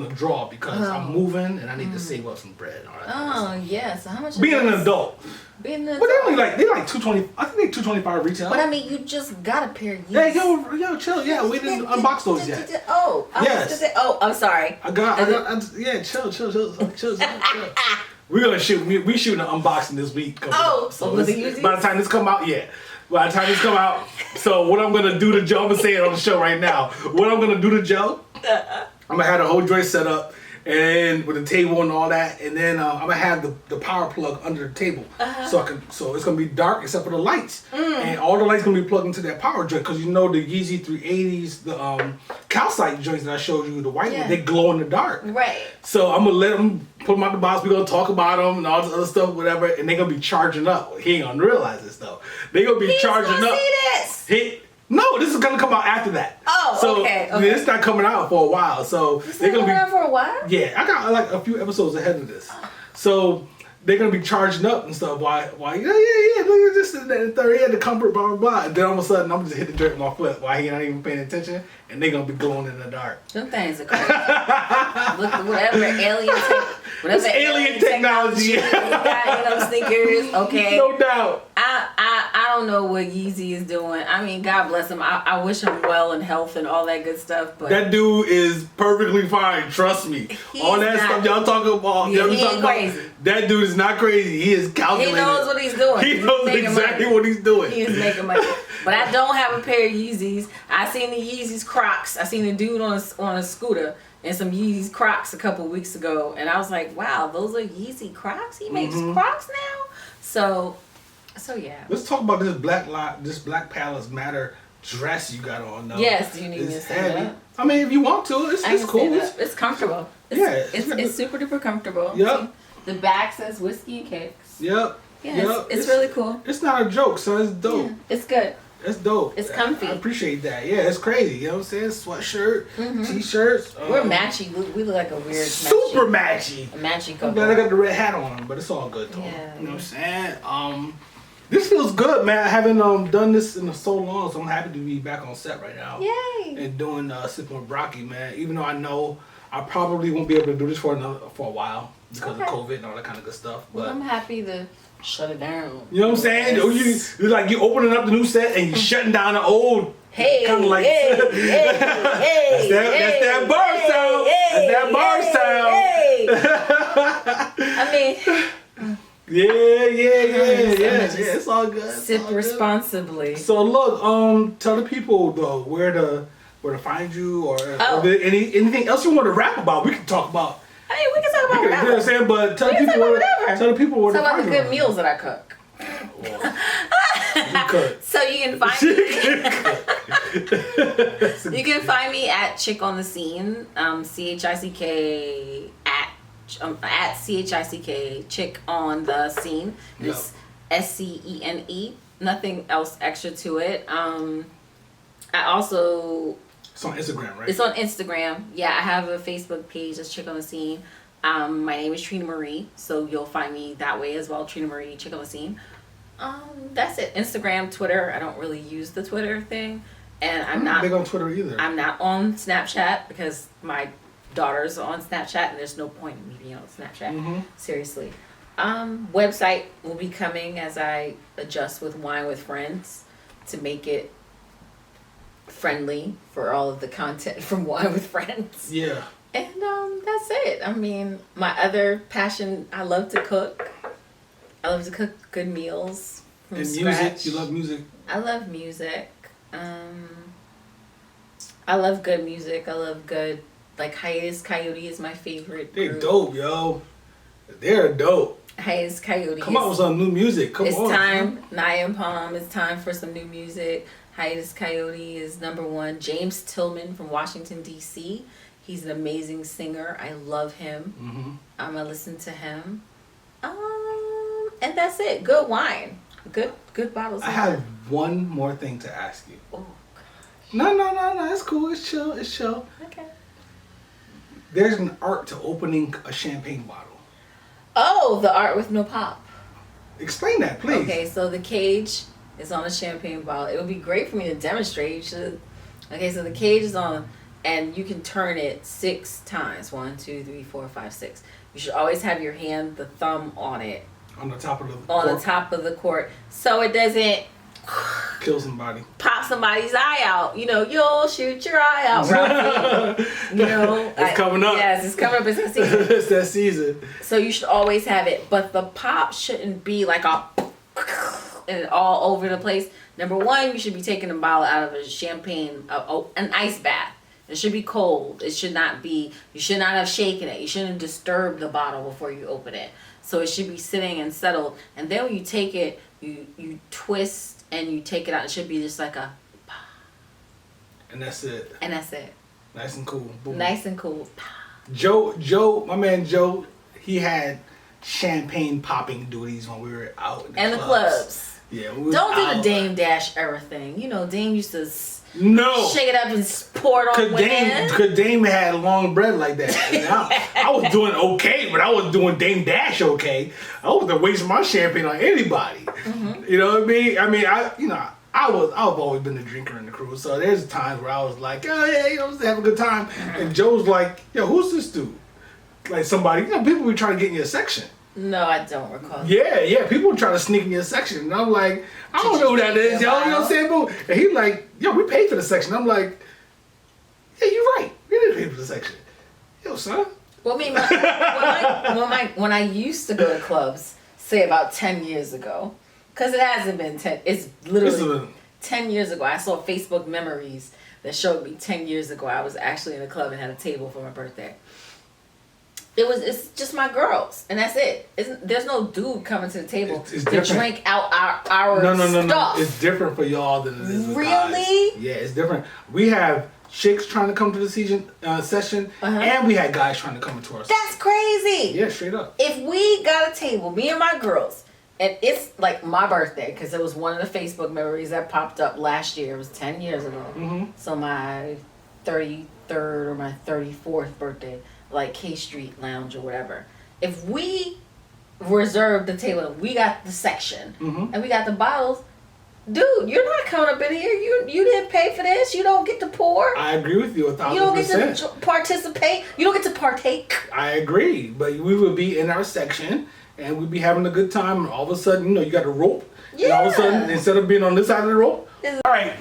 S1: draw because I'm moving and I need to save up some bread.
S3: Oh yeah, so how much?
S1: Being an adult.
S2: Being an
S1: But
S2: adult.
S1: they like 220. I think they 225 retail.
S2: But I mean, you just got a pair of Yeezys.
S1: Hey, yo, chill. Yeah, we didn't unbox those yet.
S2: Oh,
S1: Yes.
S2: I'm sorry.
S1: Yeah, chill. We're gonna shoot. We shooting an unboxing this week.
S2: So
S1: by the time this come out, so what I'm gonna do to Joe, I'm gonna say it on the show right now. What I'm gonna do to Joe, I'm gonna have the whole joint set up, and with the table and all that, and then I'm gonna have the power plug under the table, so it's gonna be dark except for the lights, and all the lights gonna be plugged into that power joint, because you know the Yeezy 380s, the calcite joints that I showed you, the white ones, they glow in the dark.
S3: Right.
S1: So I'm gonna let them put them out the box. We're gonna talk about them and all this other stuff, whatever, and they're gonna be charging up. He ain't gonna realize this though. They're gonna be charging
S3: gonna
S1: up.
S3: See this.
S1: No, this is gonna come out after that.
S3: Oh,
S1: so
S3: okay.
S1: It's not coming out for a while. So they're gonna be
S3: around for a while.
S1: Yeah, I got like a few episodes ahead of this. So they're gonna be charging up and stuff. Why? Look at this and that and third. Yeah, the comfort, blah blah blah. And then all of a sudden, I'm just hit the dirt with my foot while he not even paying attention, and they're gonna be glowing in the dark.
S2: Them things are crazy. Look, whatever alien technology
S1: technology.
S2: got in them sneakers. Okay.
S1: No doubt.
S2: I don't know what Yeezy is doing. I mean, God bless him. I wish him well and health and all that good stuff. But
S1: That dude is perfectly fine. Trust me. All that stuff y'all talking about.
S2: Yeah, he ain't crazy.
S1: That dude is not crazy. He is calculated.
S2: He knows what he's doing.
S1: He knows exactly what he's doing.
S2: He is making money. But I don't have a pair of Yeezys. I seen the Yeezys Crocs. I seen a dude on a scooter and some Yeezys Crocs a couple weeks ago, and I was like, wow, those are Yeezy Crocs. He makes Crocs now. So yeah.
S1: Let's talk about this Black Palace Matter dress you got on. Though.
S2: Yes, do you need me to stand up?
S1: I mean, if you want to, it's cool.
S2: It's comfortable. It's super duper comfortable.
S1: Yep.
S2: The back says whiskey and kicks.
S1: Yep.
S2: Yeah, it's really cool.
S1: It's not a joke, son. It's dope.
S2: Yeah, it's good.
S1: It's dope.
S2: It's comfy.
S1: I appreciate that. Yeah, it's crazy. You know what I'm saying? Sweatshirt, t-shirts.
S2: We're matchy. We look like a weird
S1: super matchy.
S2: A matchy couple.
S1: I'm glad I got the red hat on, but it's all good though.
S2: Yeah.
S1: You know what I'm saying? This feels good, man. I haven't done this in so long, so I'm happy to be back on set right now.
S2: Yay!
S1: And doing Sipping with Brocky, man. Even though I know I probably won't be able to do this for a while because of COVID and all that kind of good stuff. But
S2: I'm happy to shut it down.
S1: You know what I'm saying? Yes. You're like you opening up the new set and you're shutting down the old. Kind of like that's that Bardstown. That's that Bardstown.
S2: I mean.
S1: Yeah. It's all good.
S2: Sip responsibly.
S1: So look, tell the people though where to find you, or if there anything else you want to rap about. We can talk about.
S2: I mean, we can talk about whatever.
S1: You know what I'm saying? But tell the people where to
S2: talk
S1: find
S2: about the good meals that I cook.
S1: Well, you cook.
S2: So you can find me. You can find me at Chick on the Scene, CHICK at CHICK, Chick on the Scene. It's SCENE. Nothing else extra to it. I also.
S1: It's on Instagram, right?
S2: It's on Instagram. Yeah, I have a Facebook page that's Chick on the Scene. My name is Trina Marie, so you'll find me that way as well. Trina Marie, Chick on the Scene. That's it. Instagram, Twitter. I don't really use the Twitter thing, and I'm not
S1: big on Twitter either.
S2: I'm not on Snapchat because my daughter's on Snapchat, and there's no point in me being on Snapchat. Seriously. Website will be coming as I adjust with Wine with Friends to make it friendly for all of the content from Wine with Friends.
S1: Yeah.
S2: And that's it. I mean, my other passion, I love to cook. I love to cook good meals from scratch.
S1: Music, you love music?
S2: I love music. I love good music. I love good, like Hiatus Coyote is my favorite group.
S1: They're dope, yo. They're dope.
S2: Hiatus Coyote.
S1: Come on with some new music. Come on.
S2: It's time. Naya Palm. It's time for some new music. Hiatus Coyote is #1. James Tillman from Washington, D.C. He's an amazing singer. I love him. I'm going to listen to him. And that's it. Good wine. Good bottles.
S1: I have one more thing to ask you.
S2: Oh,
S1: No. It's cool. It's chill.
S2: okay.
S1: There's an art to opening a champagne bottle.
S2: Oh, the art with no pop.
S1: Explain that, please.
S2: Okay, so the cage is on a champagne bottle. It would be great for me to demonstrate. You should. Okay, so the cage is on, and you can turn it 6 times. 1, 2, 3, 4, 5, 6. You should always have your hand, the thumb on it.
S1: On the top of the
S3: the top of the cork, so it doesn't
S1: kill somebody,
S3: pop somebody's eye out. You know, you'll shoot your eye out, Rocky. You know,
S1: it's coming up.
S3: Yes, it's coming up. It's that season.
S1: It's that season.
S3: So you should always have it, but the pop shouldn't be like and all over the place. Number one, you should be taking a bottle out of a champagne, an ice bath. It should be cold. It should not be. You should not have shaken it. You shouldn't disturb the bottle before you open it. So it should be sitting and settled. And then when you take it, you twist and you take it out. It should be just like a.
S1: And that's it.
S3: And that's it.
S1: Nice and cool. Boom.
S3: Nice and cool.
S1: Joe, my man Joe, he had champagne popping duties when we were out in the clubs. Yeah, we
S3: don't do the Dame Dash era thing. You know, Dame used to shake it up and pour it on women.
S1: Because Dame had long bread like that. I was doing okay, but I was doing Dame Dash okay. I wasn't wasting my champagne on anybody. Mm-hmm. You know what I mean? I've always been the drinker in the crew, so there's times where I was like, oh yeah, you know, let's have a good time. And Joe's like, yo, who's this dude? Like somebody, you know, people be trying to get in your section.
S3: No, I don't recall.
S1: Yeah, people try to sneak in your section. And I'm like, I don't know who that is, yo, you know what I'm saying? Boo? And he's like, yo, we paid for the section. I'm like, yeah, you're right. We didn't pay for the section. Yo, son.
S3: Well, when I used to go to clubs, say about 10 years ago, because it hasn't been 10, it's literally 10 years ago. I saw Facebook memories that showed me 10 years ago I was actually in a club and had a table for my birthday. It's just my girls, and that's it. There's no dude coming to the table to drink out our stuff. No.
S1: It's different for y'all than it is with
S3: really?
S1: Guys. Yeah, it's different. We have chicks trying to come to the session, and we had guys trying to come into our session.
S3: That's crazy.
S1: Yeah, straight up.
S3: If we got a table, me and my girls, and it's like my birthday, because it was one of the Facebook memories that popped up last year. It was 10 years ago. Mm-hmm. So my 33rd or my 34th birthday, like K Street Lounge or whatever. If we reserved the table, we got the section, and we got the bottles, dude, you're not coming up in here. You didn't pay for this. You don't get to pour.
S1: I agree with you 1,000%.
S3: You don't get to participate. You don't get to partake.
S1: I agree, but we would be in our section, and we'd be having a good time, and all of a sudden, you know, you got a rope, and all of a sudden, instead of being on this side of the rope, all right.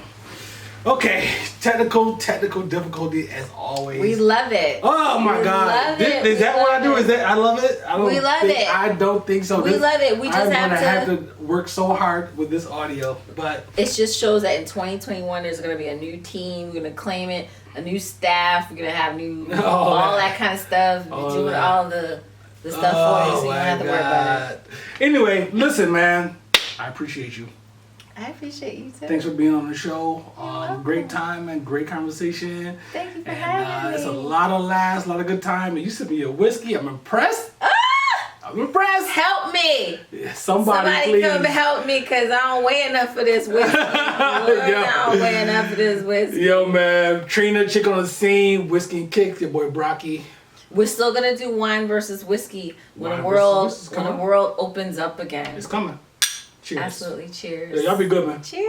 S1: Okay, technical difficulty as always.
S3: We love it.
S1: Oh my God! Is that what I do? Is that I love it?
S3: We love it.
S1: I don't think so.
S3: We love it. We just
S1: have to work so hard with this audio, but
S3: it just shows that in 2021 there's going to be a new team. We're going to claim it, a new staff. We're going to have all that kind of stuff. Doing all the stuff for you, so you don't have to worry about it.
S1: Anyway, listen, man. I appreciate you.
S3: I appreciate you too.
S1: Thanks for being on the show. Great time and great conversation.
S3: Thank you for having me.
S1: It's a lot of laughs, a lot of good time. And you sent me a whiskey. I'm impressed. I'm impressed.
S3: Help me.
S1: Somebody please.
S3: Come help me, because I don't weigh enough for this whiskey. I don't weigh enough for this whiskey.
S1: Yo, man. Trina, chick on the scene. Whiskey and Kicks. Your boy Brocky.
S3: We're still going to do wine versus whiskey when the world opens up again.
S1: It's coming. Cheers.
S3: Absolutely. Cheers.
S1: Yeah, y'all be good, man.
S3: Cheers.